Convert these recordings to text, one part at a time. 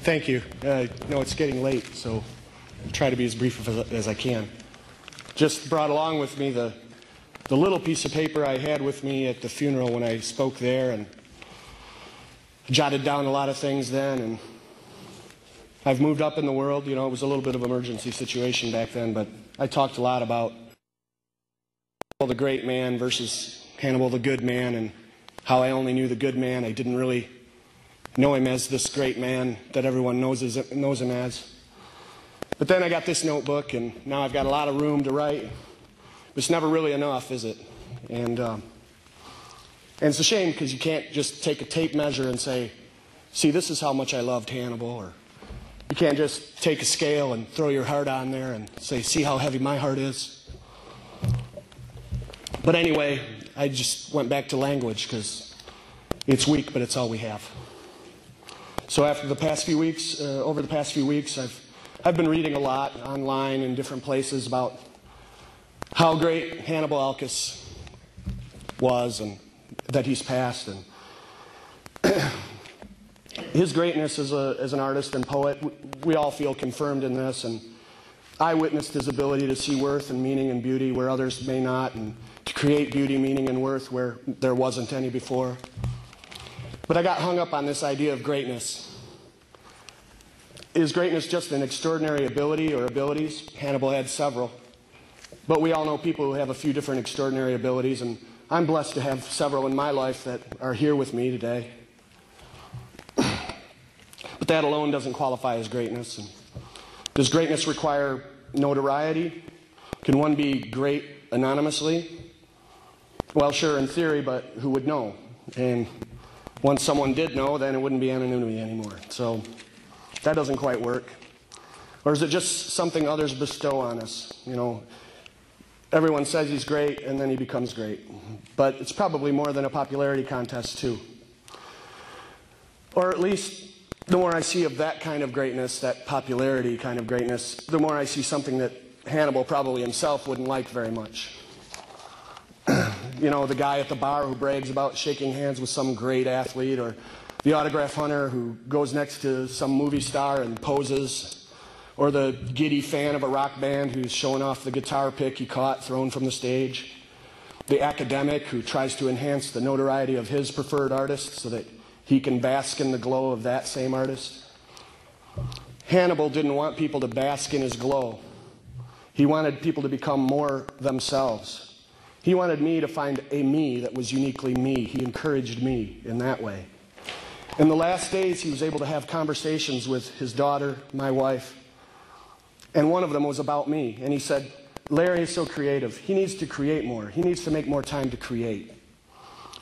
Thank you. No, it's getting late, so I'll try to be as brief as I can. Just brought along with me the little piece of paper I had with me at the funeral when I spoke there, and jotted down a lot of things then. And I've moved up in the world. You know, it was a little bit of an emergency situation back then, but I talked a lot about Hannibal the great man versus Hannibal the good man, and how I only knew the good man. I didn't really know him as this great man that everyone knows him as. But then I got this notebook, and now I've got a lot of room to write. It's never really enough, is it? And it's a shame, because you can't just take a tape measure and say, see, this is how much I loved Hannibal. Or you can't just take a scale and throw your heart on there and say, see how heavy my heart is. But anyway, I just went back to language, because it's weak, but it's all we have. So after the past few weeks, over the past few weeks, I've been reading a lot online in different places about how great Hannibal Alkhas was, and that he's passed. And his greatness as an artist and poet, we all feel confirmed in this. And I witnessed his ability to see worth and meaning and beauty where others may not, and to create beauty, meaning, and worth where there wasn't any before. But I got hung up on this idea of greatness. Is greatness just an extraordinary ability or abilities? Hannibal had several. But we all know people who have a few different extraordinary abilities, and I'm blessed to have several in my life that are here with me today. But that alone doesn't qualify as greatness. And does greatness require notoriety? Can one be great anonymously? Well, sure, in theory, but who would know? And once someone did know, then it wouldn't be anonymity anymore. So that doesn't quite work. Or is it just something others bestow on us? You know, everyone says he's great, and then he becomes great. But it's probably more than a popularity contest, too. Or at least, the more I see of that kind of greatness, that popularity kind of greatness, the more I see something that Hannibal probably himself wouldn't like very much. You know, the guy at the bar who brags about shaking hands with some great athlete, or the autograph hunter who goes next to some movie star and poses, or the giddy fan of a rock band who's showing off the guitar pick he caught thrown from the stage, the academic who tries to enhance the notoriety of his preferred artist so that he can bask in the glow of that same artist. Hannibal didn't want people to bask in his glow. He wanted people to become more themselves. He wanted me to find a me that was uniquely me. He encouraged me in that way. In the last days, he was able to have conversations with his daughter, my wife, and one of them was about me. And he said, Larry is so creative. He needs to create more. He needs to make more time to create.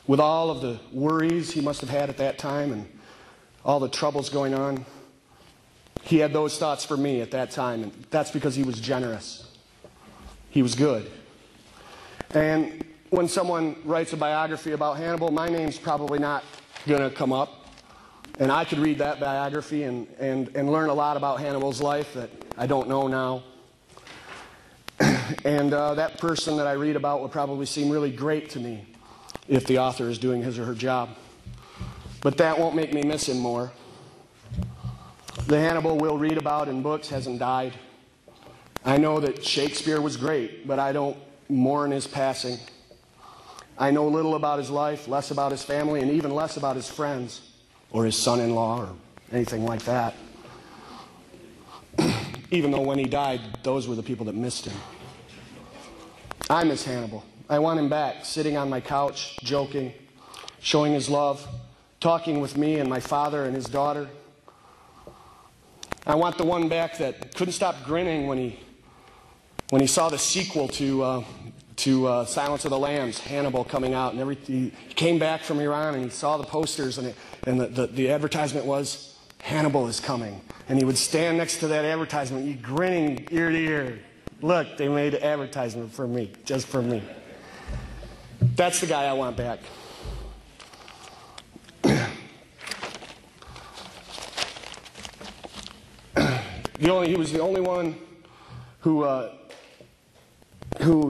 With all of the worries he must have had at that time and all the troubles going on, he had those thoughts for me at that time. And that's because he was generous. He was good. And when someone writes a biography about Hannibal, my name's probably not going to come up. And I could read that biography and learn a lot about Hannibal's life that I don't know now. And that person that I read about will probably seem really great to me if the author is doing his or her job. But that won't make me miss him more. The Hannibal we'll read about in books hasn't died. I know that Shakespeare was great, but I don't mourn his passing. I know little about his life, less about his family, and even less about his friends, or his son-in-law, or anything like that. Even though when he died, those were the people that missed him. I miss Hannibal. I want him back, sitting on my couch, joking, showing his love, talking with me and my father and his daughter. I want the one back that couldn't stop grinning when he saw the sequel to Silence of the Lambs, Hannibal, coming out, and he came back from Iran and he saw the posters, and the advertisement was, Hannibal is coming. And he would stand next to that advertisement, grinning ear to ear. Look, they made an advertisement for me, just for me. That's the guy I want back. He was the only one who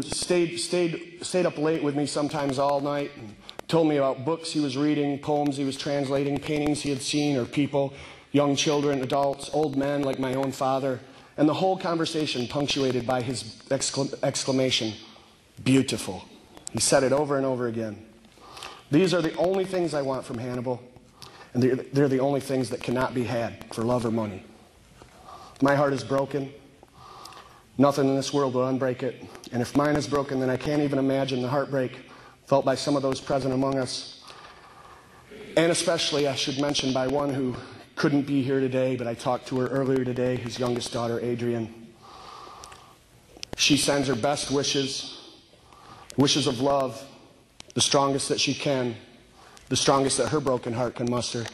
stayed up late with me sometimes all night and told me about books he was reading, poems he was translating, paintings he had seen, or people young children, adults, old men like my own father, and the whole conversation punctuated by his exclamation, "Beautiful." He said it over and over again. These are the only things I want from Hannibal, and they're the only things that cannot be had for love or money. My heart is broken. Nothing in this world will unbreak it. And if mine is broken, then I can't even imagine the heartbreak felt by some of those present among us. And especially, I should mention, by one who couldn't be here today, but I talked to her earlier today, his youngest daughter, Adrian. She sends her best wishes, wishes of love, the strongest that she can, the strongest that her broken heart can muster.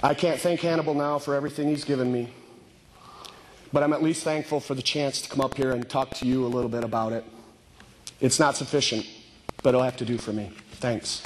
I can't thank Hannibal now for everything he's given me, but I'm at least thankful for the chance to come up here and talk to you a little bit about it. It's not sufficient, but it'll have to do for me. Thanks.